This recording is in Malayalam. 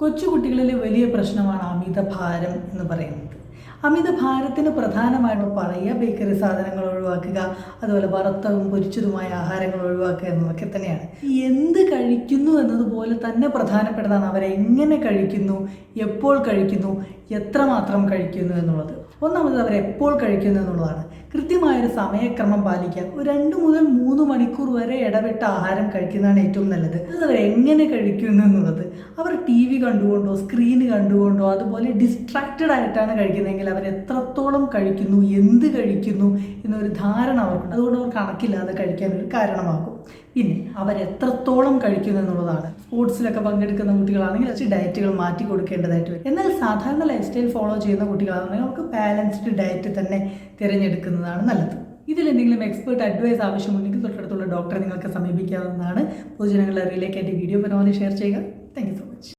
കൊച്ചുകുട്ടികളിലെ വലിയ പ്രശ്നമാണ് അമിതഭാരം എന്ന് പറയുന്നത്. അമിതഭാരത്തിന് പ്രധാനമായിട്ട് പറയുക ബേക്കറി സാധനങ്ങൾ ഒഴിവാക്കുക, അതുപോലെ വറുത്തതും പൊരിച്ചതുമായ ആഹാരങ്ങൾ ഒഴിവാക്കുക എന്നതൊക്കെ തന്നെയാണ്. എന്ത് കഴിക്കുന്നു എന്നതുപോലെ തന്നെ പ്രധാനപ്പെട്ടതാണ് അവരെങ്ങനെ കഴിക്കുന്നു, എപ്പോൾ കഴിക്കുന്നു, എത്രമാത്രം കഴിക്കുന്നു എന്നുള്ളത്. ഒന്നാമത് അവരെപ്പോൾ കഴിക്കുന്നു എന്നുള്ളതാണ്. കൃത്യമായൊരു സമയക്രമം പാലിക്കുക. ഒരു 2 മുതൽ 3 മണിക്കൂർ വരെ ഇടവിട്ട ആഹാരം കഴിക്കുന്നതാണ് ഏറ്റവും നല്ലത്. അത് അവരെങ്ങനെ കഴിക്കുന്നു എന്നുള്ളത്. അവർ TV കണ്ടുകൊണ്ടോ സ്ക്രീന് കണ്ടുകൊണ്ടോ അതുപോലെ ഡിസ്ട്രാക്റ്റഡ് ആയിട്ടാണ് കഴിക്കുന്നതെങ്കിൽ അവർ എത്രത്തോളം കഴിക്കുന്നു, എന്ത് കഴിക്കുന്നു എന്നൊരു ധാരണ അവർക്കുണ്ട്. അതുകൊണ്ട് അവർ കണക്കില്ലാതെ കഴിക്കാനൊരു കാരണമാകും. പിന്നെ അവരെത്രത്തോളം കഴിക്കുന്നു എന്നുള്ളതാണ്. സ്പോർട്സിലൊക്കെ പങ്കെടുക്കുന്ന കുട്ടികളാണെങ്കിൽ കുറച്ച് ഡയറ്റുകൾ മാറ്റി കൊടുക്കേണ്ടതായിട്ട് വരും. എന്നാൽ സാധാരണ ലൈഫ് സ്റ്റൈൽ ഫോളോ ചെയ്യുന്ന കുട്ടികളാണെങ്കിൽ അവർക്ക് ബാലൻസ്ഡ് ഡയറ്റ് തന്നെ തിരഞ്ഞെടുക്കുന്നതാണ് നല്ലത്. ഇതിലെന്തെങ്കിലും എക്സ്പേർട്ട് അഡ്വൈസ് ആവശ്യമുണ്ടെങ്കിൽ തൊട്ടടുത്തുള്ള ഡോക്ടറെ നിങ്ങൾക്ക് സമീപിക്കാവുന്നതാണ്. പൊതുജനങ്ങളുടെ അറിവിലേക്ക് എൻ്റെ വീഡിയോ പരമാവധി ഷെയർ ചെയ്യുക. Thank you so much.